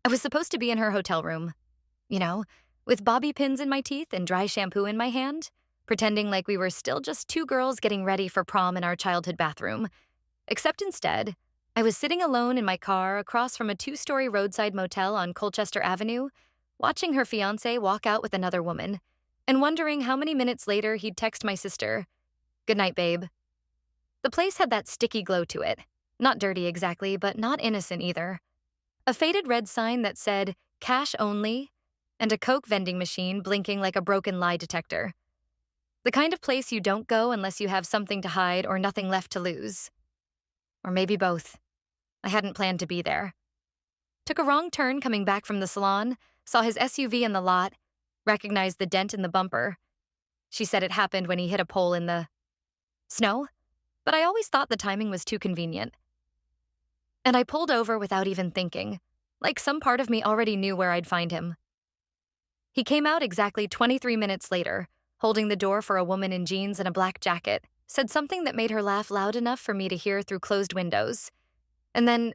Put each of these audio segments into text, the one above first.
I was supposed to be in her hotel room, you know, with bobby pins in my teeth and dry shampoo in my hand, pretending like we were still just two girls getting ready for prom in our childhood bathroom. Except instead, I was sitting alone in my car across from a two-story roadside motel on Colchester Avenue, watching her fiancé walk out with another woman, and wondering how many minutes later he'd text my sister, "Good night, babe." The place had that sticky glow to it. Not dirty exactly, but not innocent either. A faded red sign that said, "Cash only," and a Coke vending machine blinking like a broken lie detector. The kind of place you don't go unless you have something to hide or nothing left to lose. Or maybe both. I hadn't planned to be there. Took a wrong turn coming back from the salon, saw his SUV in the lot, recognized the dent in the bumper. She said it happened when he hit a pole in the snow, but I always thought the timing was too convenient. And I pulled over without even thinking, like some part of me already knew where I'd find him. He came out exactly 23 minutes later, holding the door for a woman in jeans and a black jacket, said something that made her laugh loud enough for me to hear through closed windows. And then,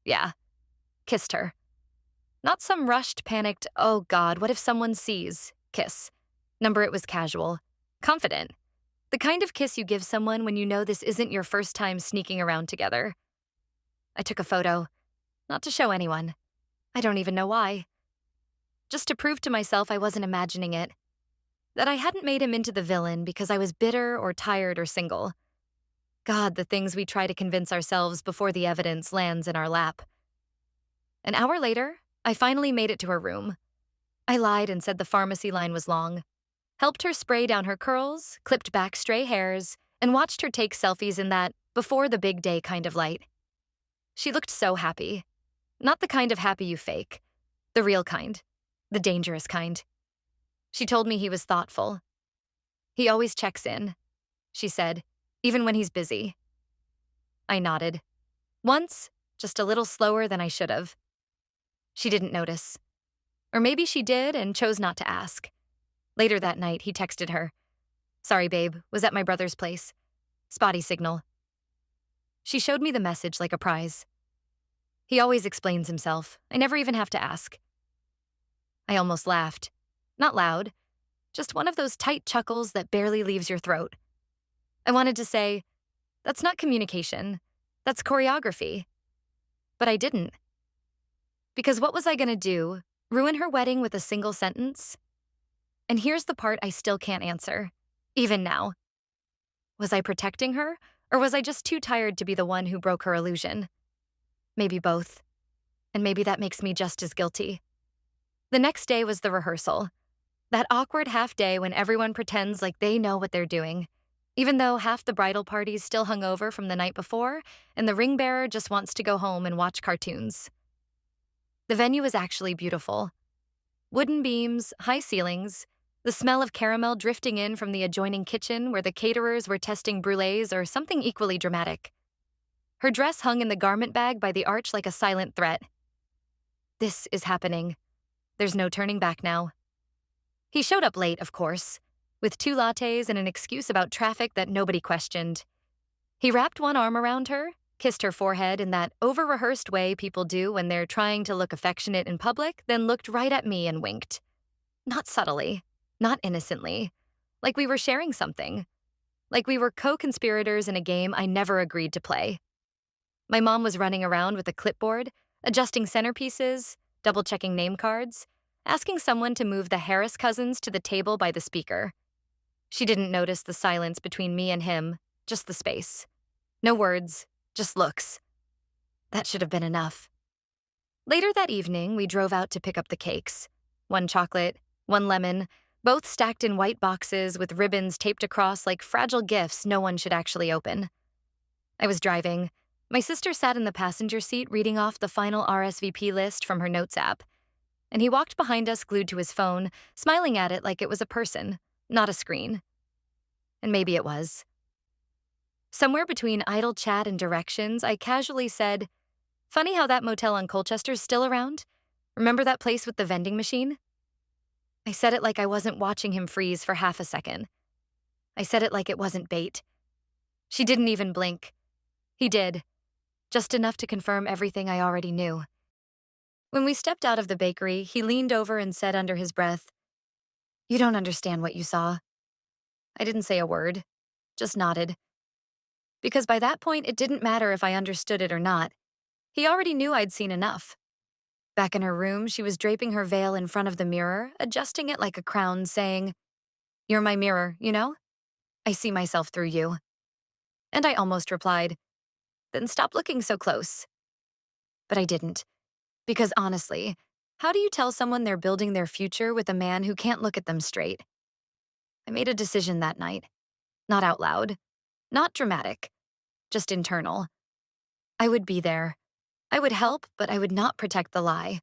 yeah, kissed her. Not some rushed, panicked, "oh God, what if someone sees" kiss. Number it was casual, confident. The kind of kiss you give someone when you know this isn't your first time sneaking around together. I took a photo, not to show anyone. I don't even know why. Just to prove to myself I wasn't imagining it. That I hadn't made him into the villain because I was bitter or tired or single. God, the things we try to convince ourselves before the evidence lands in our lap. An hour later, I finally made it to her room. I lied and said the pharmacy line was long. Helped her spray down her curls, clipped back stray hairs, and watched her take selfies in that before the big day kind of light. She looked so happy. Not the kind of happy you fake. The real kind. The dangerous kind. She told me he was thoughtful. "He always checks in," she said, "even when he's busy." I nodded. Once, just a little slower than I should have. She didn't notice. Or maybe she did and chose not to ask. Later that night, he texted her, "Sorry, babe, was at my brother's place. Spotty signal." She showed me the message like a prize. He always explains himself. I never even have to ask. I almost laughed. Not loud, just one of those tight chuckles that barely leaves your throat. I wanted to say, "That's not communication. That's choreography." But I didn't. Because what was I gonna do? Ruin her wedding with a single sentence? And here's the part I still can't answer, even now. Was I protecting her, or was I just too tired to be the one who broke her illusion? Maybe both. And maybe that makes me just as guilty. The next day was the rehearsal. That awkward half day when everyone pretends like they know what they're doing, even though half the bridal party's still hungover from the night before, and the ring bearer just wants to go home and watch cartoons. The venue is actually beautiful. Wooden beams, high ceilings, the smell of caramel drifting in from the adjoining kitchen where the caterers were testing brulees or something equally dramatic. Her dress hung in the garment bag by the arch like a silent threat. This is happening. There's no turning back now. He showed up late, of course, with 2 lattes and an excuse about traffic that nobody questioned. He wrapped one arm around her, kissed her forehead in that over-rehearsed way people do when they're trying to look affectionate in public, then looked right at me and winked. Not subtly, not innocently, like we were sharing something. Like we were co-conspirators in a game I never agreed to play. My mom was running around with a clipboard, adjusting centerpieces, double-checking name cards, asking someone to move the Harris cousins to the table by the speaker. She didn't notice the silence between me and him, just the space. No words, just looks. That should have been enough. Later that evening, we drove out to pick up the cakes. 1 chocolate, 1 lemon, both stacked in white boxes with ribbons taped across like fragile gifts no one should actually open. I was driving. My sister sat in the passenger seat reading off the final RSVP list from her notes app, and he walked behind us glued to his phone, smiling at it like it was a person, not a screen. And maybe it was. Somewhere between idle chat and directions, I casually said, "Funny how that motel on Colchester's still around? Remember that place with the vending machine?" I said it like I wasn't watching him freeze for half a second. I said it like it wasn't bait. She didn't even blink. He did. Just enough to confirm everything I already knew. When we stepped out of the bakery, he leaned over and said under his breath, "You don't understand what you saw." I didn't say a word, just nodded. Because by that point, it didn't matter if I understood it or not. He already knew I'd seen enough. Back in her room, she was draping her veil in front of the mirror, adjusting it like a crown, saying, "You're my mirror, you know? I see myself through you." And I almost replied, "Then stop looking so close." But I didn't. Because honestly, how do you tell someone they're building their future with a man who can't look at them straight? I made a decision that night. Not out loud. Not dramatic. Just internal. I would be there. I would help, but I would not protect the lie.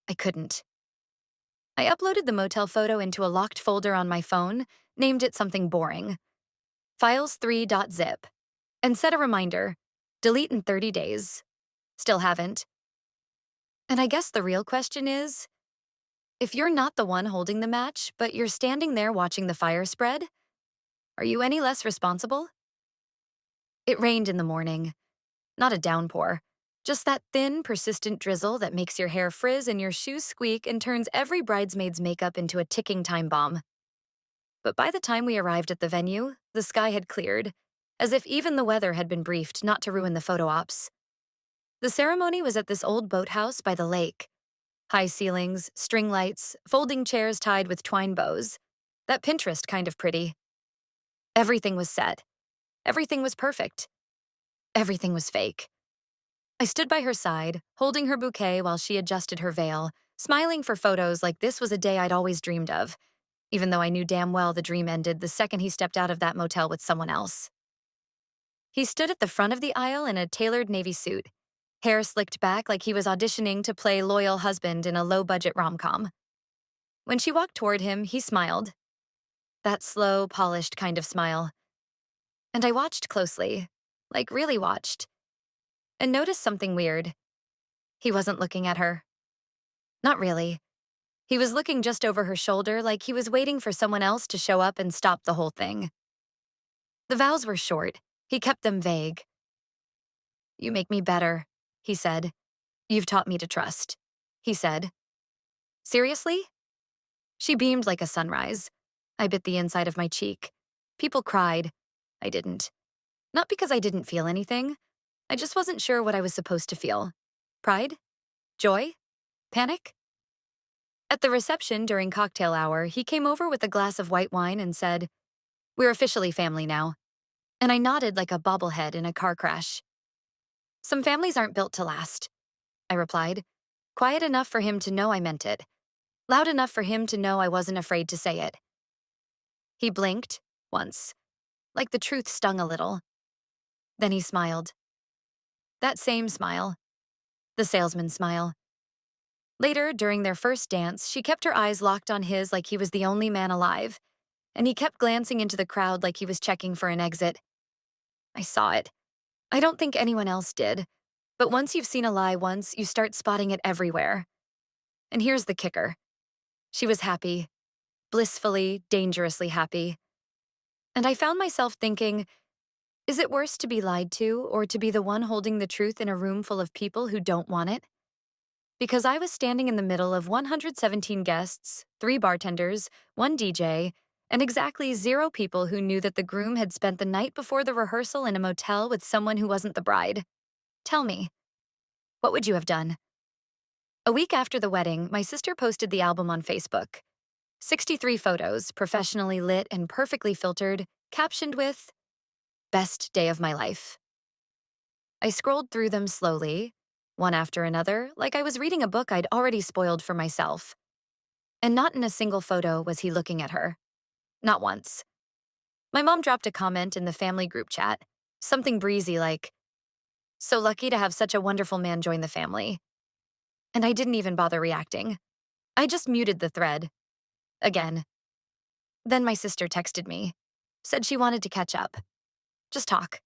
I couldn't. I uploaded the motel photo into a locked folder on my phone, named it something boring, files3.zip, and set a reminder, delete in 30 days. Still haven't. And I guess the real question is, if you're not the one holding the match, but you're standing there watching the fire spread, are you any less responsible? It rained in the morning. Not a downpour. Just that thin, persistent drizzle that makes your hair frizz and your shoes squeak and turns every bridesmaid's makeup into a ticking time bomb. But by the time we arrived at the venue, the sky had cleared, as if even the weather had been briefed not to ruin the photo ops. The ceremony was at this old boathouse by the lake. High ceilings, string lights, folding chairs tied with twine bows. That Pinterest kind of pretty. Everything was set. Everything was perfect. Everything was fake. I stood by her side, holding her bouquet while she adjusted her veil, smiling for photos like this was a day I'd always dreamed of, even though I knew damn well the dream ended the second he stepped out of that motel with someone else. He stood at the front of the aisle in a tailored navy suit, hair slicked back like he was auditioning to play loyal husband in a low-budget rom-com. When she walked toward him, he smiled. That slow, polished kind of smile. And I watched closely, like really watched, and noticed something weird. He wasn't looking at her. Not really. He was looking just over her shoulder like he was waiting for someone else to show up and stop the whole thing. The vows were short. He kept them vague. "You make me better," he said. "You've taught me to trust," he said. "Seriously?" She beamed like a sunrise. I bit the inside of my cheek. People cried. I didn't. Not because I didn't feel anything. I just wasn't sure what I was supposed to feel. Pride? Joy? Panic? At the reception during cocktail hour, he came over with a glass of white wine and said, "We're officially family now." And I nodded like a bobblehead in a car crash. "Some families aren't built to last," I replied, quiet enough for him to know I meant it, loud enough for him to know I wasn't afraid to say it. He blinked, once, like the truth stung a little. Then he smiled. That same smile. The salesman smile. Later, during their first dance, she kept her eyes locked on his like he was the only man alive, and he kept glancing into the crowd like he was checking for an exit. I saw it. I don't think anyone else did, but once you've seen a lie once, you start spotting it everywhere. And here's the kicker. She was happy. Blissfully, dangerously happy. And I found myself thinking, is it worse to be lied to or to be the one holding the truth in a room full of people who don't want it? Because I was standing in the middle of 117 guests, 3 bartenders, 1 DJ, and exactly 0 people who knew that the groom had spent the night before the rehearsal in a motel with someone who wasn't the bride. Tell me, what would you have done? A week after the wedding, my sister posted the album on Facebook. 63 photos, professionally lit and perfectly filtered, captioned with, "Best day of my life." I scrolled through them slowly, one after another, like I was reading a book I'd already spoiled for myself. And not in a single photo was he looking at her. Not once. My mom dropped a comment in the family group chat, something breezy like, "So lucky to have such a wonderful man join the family." And I didn't even bother reacting. I just muted the thread. Again. Then my sister texted me. Said she wanted to catch up. Just talk.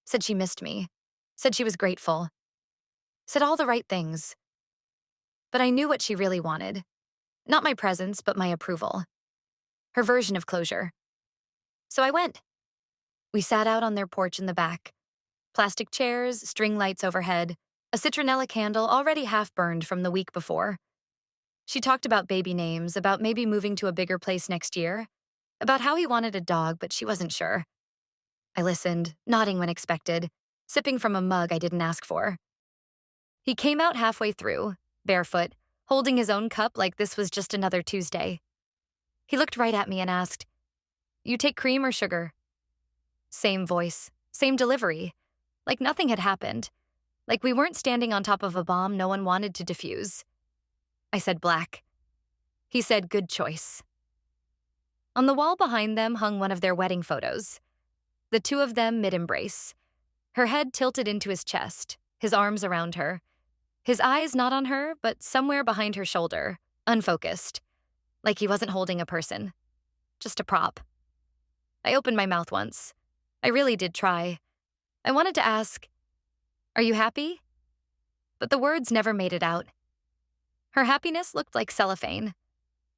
Said she missed me. Said she was grateful. Said all the right things. But I knew what she really wanted. Not my presence, but my approval. Her version of closure. So I went. We sat out on their porch in the back. Plastic chairs, string lights overhead, a citronella candle already half burned from the week before. She talked about baby names, about maybe moving to a bigger place next year, about how he wanted a dog, but she wasn't sure. I listened, nodding when expected, sipping from a mug I didn't ask for. He came out halfway through, barefoot, holding his own cup like this was just another Tuesday. He looked right at me and asked, "You take cream or sugar?" Same voice, same delivery, like nothing had happened, like we weren't standing on top of a bomb no one wanted to defuse. I said black. He said good choice. On the wall behind them hung one of their wedding photos. The two of them mid-embrace, her head tilted into his chest, his arms around her, his eyes not on her, but somewhere behind her shoulder, unfocused, like he wasn't holding a person, just a prop. I opened my mouth once. I really did try. I wanted to ask, "Are you happy?" But the words never made it out. Her happiness looked like cellophane,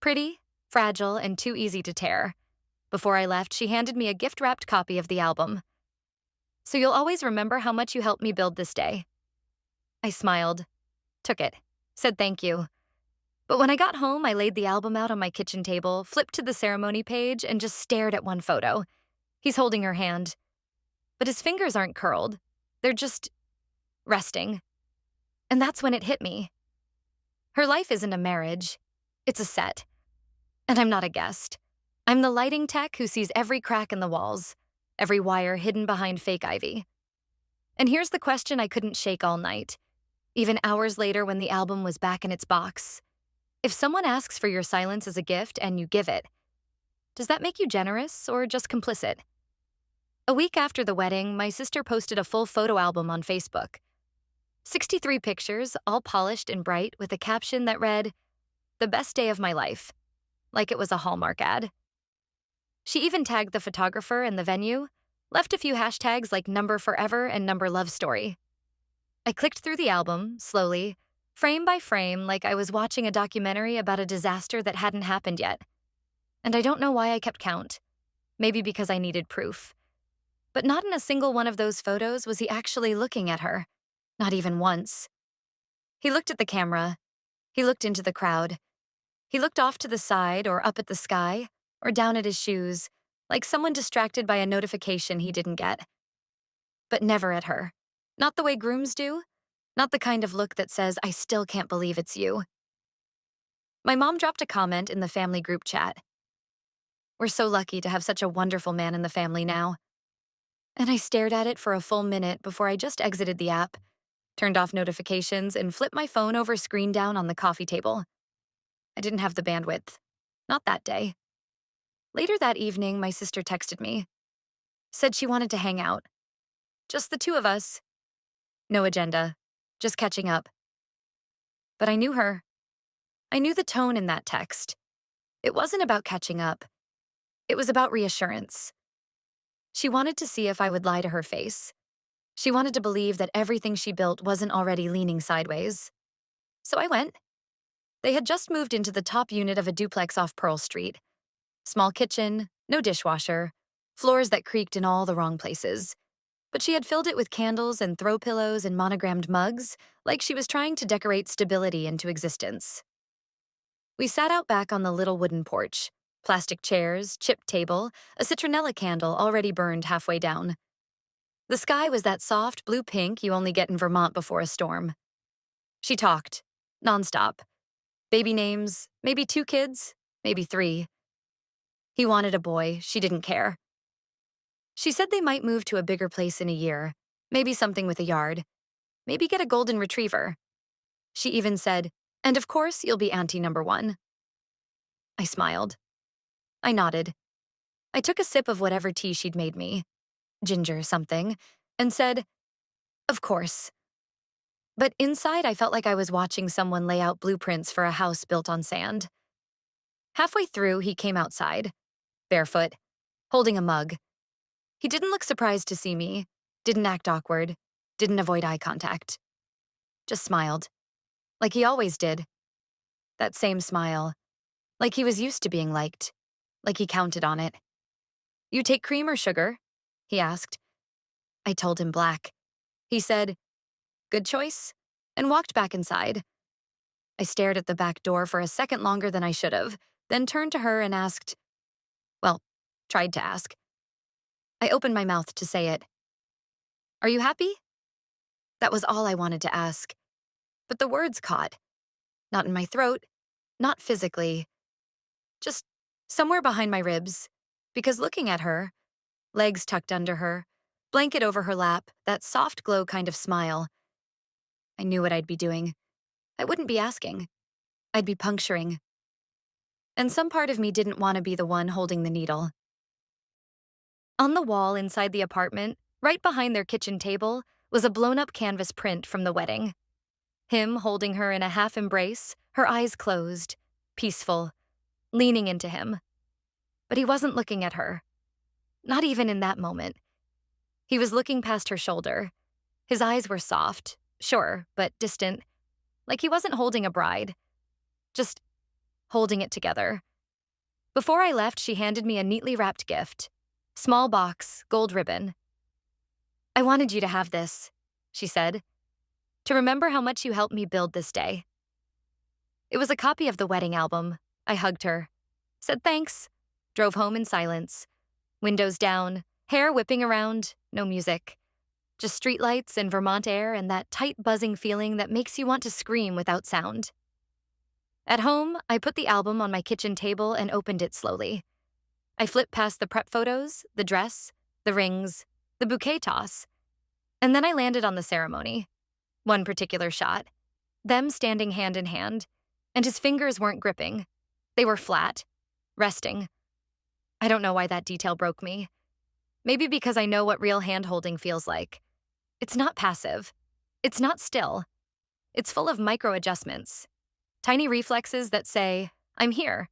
pretty, fragile, and too easy to tear. Before I left, she handed me a gift-wrapped copy of the album. "So you'll always remember how much you helped me build this day." I smiled, took it, said thank you. But when I got home, I laid the album out on my kitchen table, flipped to the ceremony page, and just stared at one photo. He's holding her hand. But his fingers aren't curled. They're just resting. And that's when it hit me. Her life isn't a marriage. It's a set. And I'm not a guest. I'm the lighting tech who sees every crack in the walls, every wire hidden behind fake ivy. And here's the question I couldn't shake all night, even hours later when the album was back in its box. If someone asks for your silence as a gift and you give it, does that make you generous or just complicit? A week after the wedding, my sister posted a full photo album on Facebook. 63 pictures, all polished and bright, with a caption that read, "The best day of my life," like it was a Hallmark ad. She even tagged the photographer and the venue, left a few hashtags like number forever and number love story. I clicked through the album, slowly, frame by frame, like I was watching a documentary about a disaster that hadn't happened yet. And I don't know why I kept count. Maybe because I needed proof. But not in a single one of those photos was he actually looking at her. Not even once. He looked at the camera. He looked into the crowd. He looked off to the side or up at the sky or down at his shoes, like someone distracted by a notification he didn't get. But never at her. Not the way grooms do. Not the kind of look that says, "I still can't believe it's you." My mom dropped a comment in the family group chat. "We're so lucky to have such a wonderful man in the family now." And I stared at it for a full minute before I just exited the app, turned off notifications, and flipped my phone over screen down on the coffee table. I didn't have the bandwidth. Not that day. Later that evening, my sister texted me. Said she wanted to hang out. Just the two of us. No agenda. Just catching up. But I knew her. I knew the tone in that text. It wasn't about catching up. It was about reassurance. She wanted to see if I would lie to her face. She wanted to believe that everything she built wasn't already leaning sideways. So I went. They had just moved into the top unit of a duplex off Pearl Street. Small kitchen, no dishwasher, floors that creaked in all the wrong places. But she had filled it with candles and throw pillows and monogrammed mugs, like she was trying to decorate stability into existence. We sat out back on the little wooden porch. Plastic chairs, chipped table, a citronella candle already burned halfway down. The sky was that soft blue-pink you only get in Vermont before a storm. She talked, nonstop. Baby names, maybe 2 kids, maybe 3. He wanted a boy, she didn't care. She said they might move to a bigger place in a year, maybe something with a yard, maybe get a golden retriever. She even said, "And of course, you'll be auntie number 1. I smiled. I nodded. I took a sip of whatever tea she'd made me, ginger something, and said, "Of course." But inside, I felt like I was watching someone lay out blueprints for a house built on sand. Halfway through, he came outside, barefoot, holding a mug. He didn't look surprised to see me, didn't act awkward, didn't avoid eye contact. Just smiled, like he always did. That same smile, like he was used to being liked, like he counted on it. "You take cream or sugar?" he asked. I told him black. He said, "Good choice." and walked back inside. I stared at the back door for a second longer than I should have, then turned to her and asked, well, tried to ask. I opened my mouth to say it. Are you happy? That was all I wanted to ask. But the words caught. Not in my throat, not physically, just somewhere behind my ribs. Because looking at her, legs tucked under her, blanket over her lap, that soft glow kind of smile, I knew what I'd be doing. I wouldn't be asking. I'd be puncturing. And some part of me didn't want to be the one holding the needle. On the wall inside the apartment, right behind their kitchen table, was a blown-up canvas print from the wedding. Him holding her in a half embrace, her eyes closed, peaceful, leaning into him. But he wasn't looking at her. Not even in that moment. He was looking past her shoulder. His eyes were soft, sure, but distant, like he wasn't holding a bride. Just holding it together. Before I left, she handed me a neatly wrapped gift. Small box, gold ribbon. I wanted you to have this, she said, to remember how much you helped me build this day. It was a copy of the wedding album. I hugged her, said thanks, drove home in silence. Windows down, hair whipping around, no music. Just streetlights and Vermont air and that tight buzzing feeling that makes you want to scream without sound. At home, I put the album on my kitchen table and opened it slowly. I flipped past the prep photos, the dress, the rings, the bouquet toss, and then I landed on the ceremony. One particular shot, them standing hand in hand, and his fingers weren't gripping. They were flat, resting. I don't know why that detail broke me. Maybe because I know what real hand-holding feels like. It's not passive. It's not still. It's full of micro-adjustments. Tiny reflexes that say, I'm here.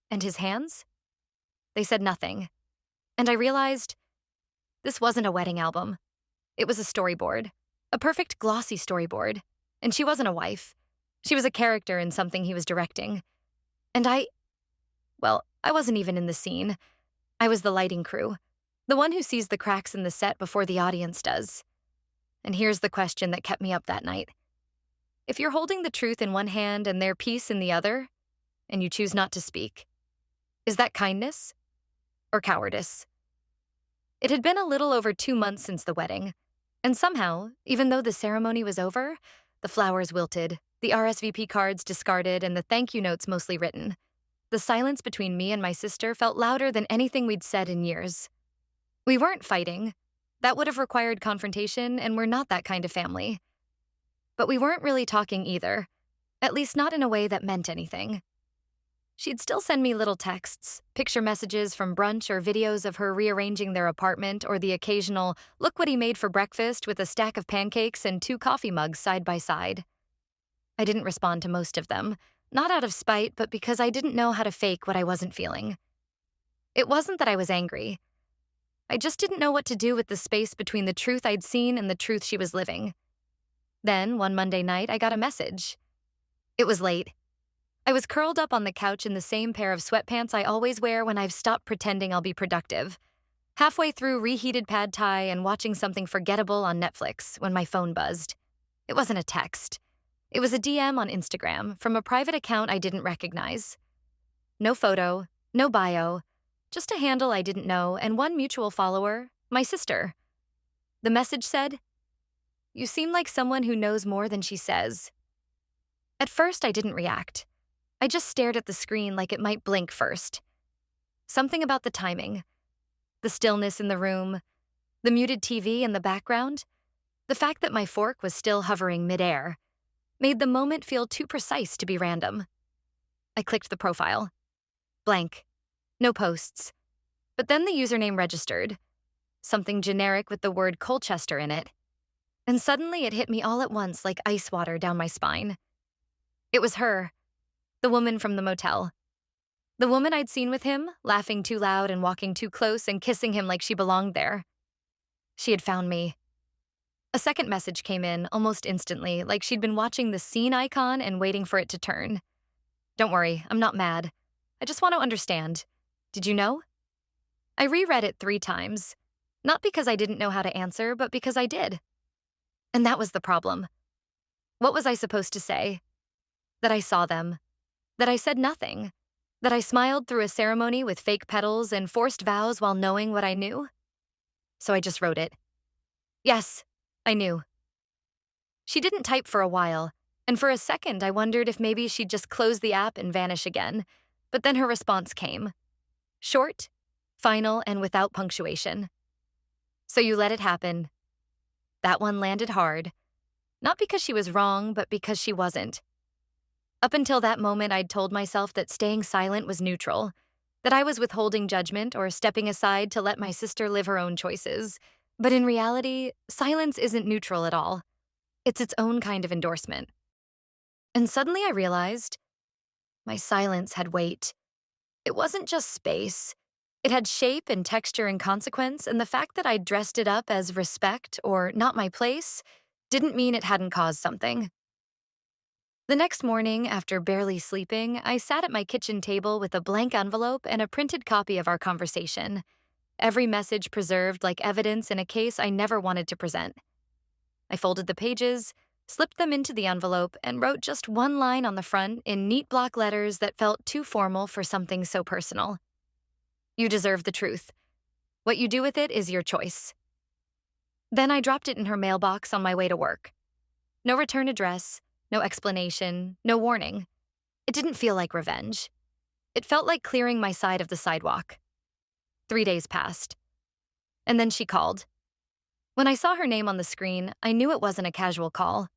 And his hands? They said nothing. And I realized this wasn't a wedding album. It was a storyboard. A perfect glossy storyboard. And she wasn't a wife. She was a character in something he was directing. And I wasn't even in the scene. I was the lighting crew. The one who sees the cracks in the set before the audience does. And here's the question that kept me up that night. If you're holding the truth in one hand and their peace in the other, and you choose not to speak, is that kindness or cowardice? It had been a little over 2 months since the wedding, and somehow, even though the ceremony was over, the flowers wilted, the RSVP cards discarded, and the thank you notes mostly written, the silence between me and my sister felt louder than anything we'd said in years. We weren't fighting. That would have required confrontation, and we're not that kind of family. But we weren't really talking either, at least not in a way that meant anything. She'd still send me little texts, picture messages from brunch or videos of her rearranging their apartment or the occasional, look what he made for breakfast with a stack of pancakes and 2 coffee mugs side by side. I didn't respond to most of them, not out of spite, but because I didn't know how to fake what I wasn't feeling. It wasn't that I was angry. I just didn't know what to do with the space between the truth I'd seen and the truth she was living. Then, one Monday night, I got a message. It was late. I was curled up on the couch in the same pair of sweatpants I always wear when I've stopped pretending I'll be productive. Halfway through reheated pad thai and watching something forgettable on Netflix when my phone buzzed. It wasn't a text. It was a DM on Instagram from a private account I didn't recognize. No photo, no bio, just a handle I didn't know and one mutual follower, my sister. The message said, "You seem like someone who knows more than she says." At first, I didn't react. I just stared at the screen like it might blink first. Something about the timing, the stillness in the room, the muted TV in the background, the fact that my fork was still hovering midair, made the moment feel too precise to be random. I clicked the profile. Blank. No posts. But then the username registered. Something generic with the word Colchester in it. And suddenly it hit me all at once like ice water down my spine. It was her. The woman from the motel. The woman I'd seen with him, laughing too loud and walking too close and kissing him like she belonged there. She had found me. A second message came in almost instantly, like she'd been watching the scene icon and waiting for it to turn. Don't worry, I'm not mad. I just want to understand. Did you know? I reread it 3 times. Not because I didn't know how to answer, but because I did. And that was the problem. What was I supposed to say? That I saw them. That I said nothing. That I smiled through a ceremony with fake petals and forced vows while knowing what I knew? So I just wrote it. Yes, I knew. She didn't type for a while, and for a second I wondered if maybe she'd just close the app and vanish again. But then her response came. Short, final, and without punctuation. So you let it happen. That one landed hard. Not because she was wrong, but because she wasn't. Up until that moment, I'd told myself that staying silent was neutral, that I was withholding judgment or stepping aside to let my sister live her own choices. But in reality, silence isn't neutral at all. It's its own kind of endorsement. And suddenly I realized my silence had weight. It wasn't just space. It had shape and texture and consequence, and the fact that I'd dressed it up as respect or not my place didn't mean it hadn't caused something. The next morning, after barely sleeping, I sat at my kitchen table with a blank envelope and a printed copy of our conversation, every message preserved like evidence in a case I never wanted to present. I folded the pages, slipped them into the envelope, and wrote just one line on the front in neat block letters that felt too formal for something so personal. You deserve the truth. What you do with it is your choice. Then I dropped it in her mailbox on my way to work. No return address, no explanation, no warning. It didn't feel like revenge. It felt like clearing my side of the sidewalk. 3 days passed. And then she called. When I saw her name on the screen, I knew it wasn't a casual call.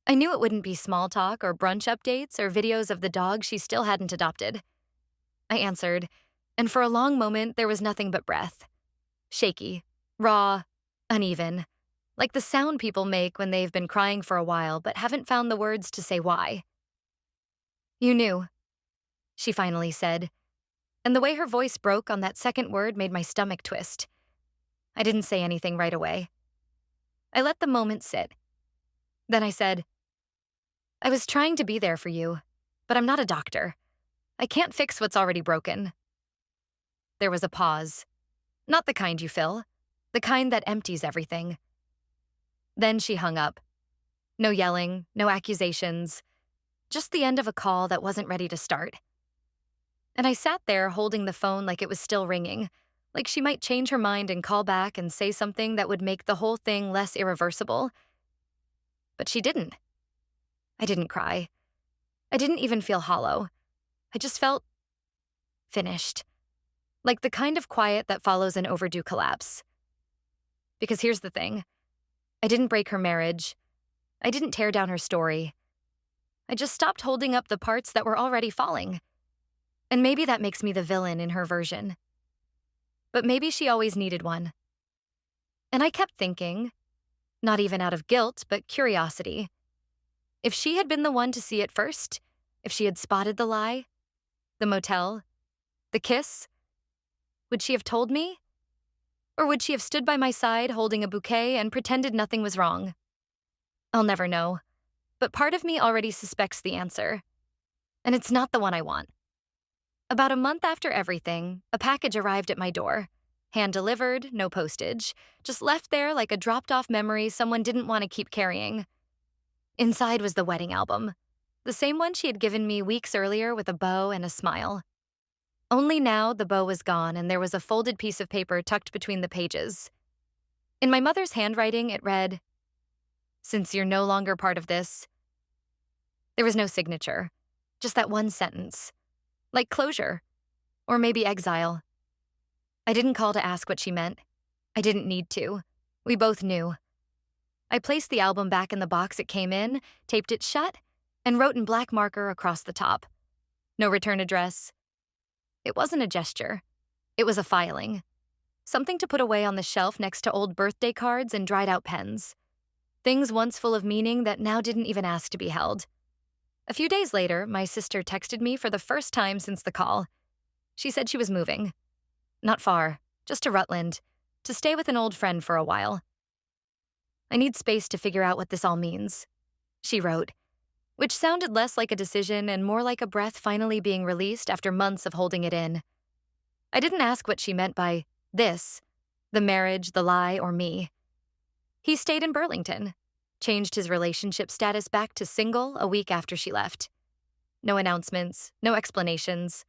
I knew it wouldn't be small talk or brunch updates or videos of the dog she still hadn't adopted. I answered, and for a long moment there was nothing but breath. Shaky, raw, uneven, like the sound people make when they've been crying for a while but haven't found the words to say why. You knew, she finally said, and the way her voice broke on that second word made my stomach twist. I didn't say anything right away. I let the moment sit. Then I said, I was trying to be there for you, but I'm not a doctor. I can't fix what's already broken. There was a pause. Not the kind you fill, the kind that empties everything. Then she hung up. No yelling, no accusations, just the end of a call that wasn't ready to start. And I sat there holding the phone like it was still ringing, like she might change her mind and call back and say something that would make the whole thing less irreversible. But she didn't. I didn't cry. I didn't even feel hollow. I just felt finished. Like the kind of quiet that follows an overdue collapse. Because here's the thing. I didn't break her marriage. I didn't tear down her story. I just stopped holding up the parts that were already falling. And maybe that makes me the villain in her version. But maybe she always needed one. And I kept thinking, not even out of guilt, but curiosity. If she had been the one to see it first, if she had spotted the lie, the motel, the kiss, would she have told me? Or would she have stood by my side holding a bouquet and pretended nothing was wrong? I'll never know, but part of me already suspects the answer. And it's not the one I want. About a month after everything, a package arrived at my door. Hand-delivered, no postage, just left there like a dropped-off memory someone didn't want to keep carrying. Inside was the wedding album, the same one she had given me weeks earlier with a bow and a smile. Only now the bow was gone and there was a folded piece of paper tucked between the pages. In my mother's handwriting, it read, "Since you're no longer part of this." There was no signature, just that one sentence. Like closure, or maybe exile. I didn't call to ask what she meant. I didn't need to. We both knew. I placed the album back in the box it came in, taped it shut, and wrote in black marker across the top. No return address. It wasn't a gesture. It was a filing. Something to put away on the shelf next to old birthday cards and dried-out pens. Things once full of meaning that now didn't even ask to be held. A few days later, my sister texted me for the first time since the call. She said she was moving. Not far, just to Rutland, to stay with an old friend for a while. I need space to figure out what this all means, she wrote, which sounded less like a decision and more like a breath finally being released after months of holding it in. I didn't ask what she meant by this, the marriage, the lie, or me. He stayed in Burlington, changed his relationship status back to single a week after she left. No announcements, no explanations.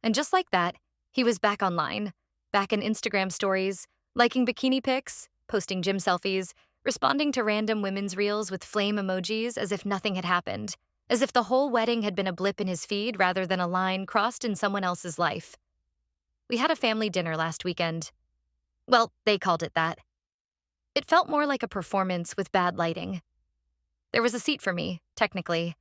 And just like that, he was back online, back in Instagram stories, liking bikini pics, posting gym selfies, responding to random women's reels with flame emojis as if nothing had happened, as if the whole wedding had been a blip in his feed rather than a line crossed in someone else's life. We had a family dinner last weekend. Well, they called it that. It felt more like a performance with bad lighting. There was a seat for me, technically,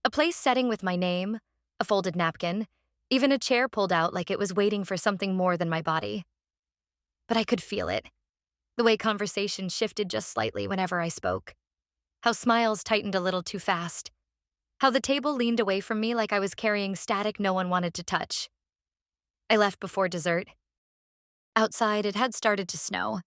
a place setting with my name, a folded napkin, even a chair pulled out like it was waiting for something more than my body. But I could feel it. The way conversation shifted just slightly whenever I spoke. How smiles tightened a little too fast. How the table leaned away from me like I was carrying static no one wanted to touch. I left before dessert. Outside, it had started to snow.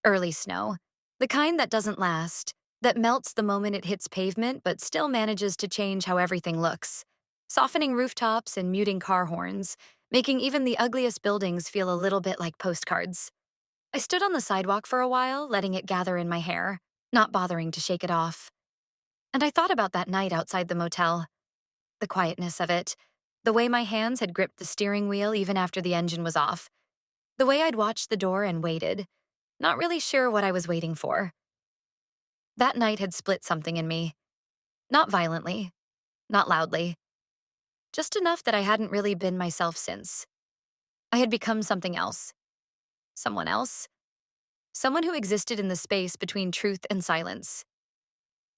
Early snow. The kind that doesn't last, that melts the moment it hits pavement but still manages to change how everything looks, softening rooftops and muting car horns, making even the ugliest buildings feel a little bit like postcards. I stood on the sidewalk for a while, letting it gather in my hair, not bothering to shake it off. And I thought about that night outside the motel, the quietness of it, the way my hands had gripped the steering wheel even after the engine was off, the way I'd watched the door and waited, not really sure what I was waiting for. That night had split something in me. Not violently, not loudly, just enough that I hadn't really been myself since. I had become something else. Someone else. Someone who existed in the space between truth and silence.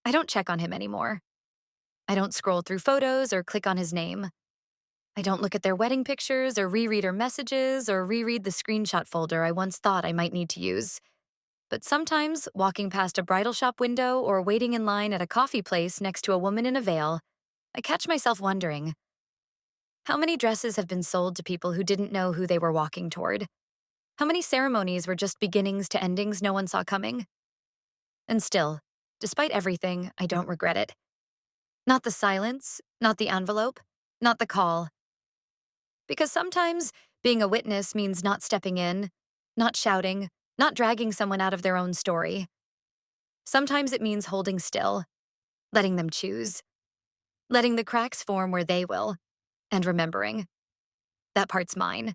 I don't check on him anymore. I don't scroll through photos or click on his name. I don't look at their wedding pictures or reread her messages or reread the screenshot folder I once thought I might need to use. But sometimes, walking past a bridal shop window or waiting in line at a coffee place next to a woman in a veil, I catch myself wondering, how many dresses have been sold to people who didn't know who they were walking toward? How many ceremonies were just beginnings to endings no one saw coming? And still, despite everything, I don't regret it. Not the silence, not the envelope, not the call. Because sometimes being a witness means not stepping in, not shouting, not dragging someone out of their own story. Sometimes it means holding still, letting them choose, letting the cracks form where they will, and remembering. That part's mine.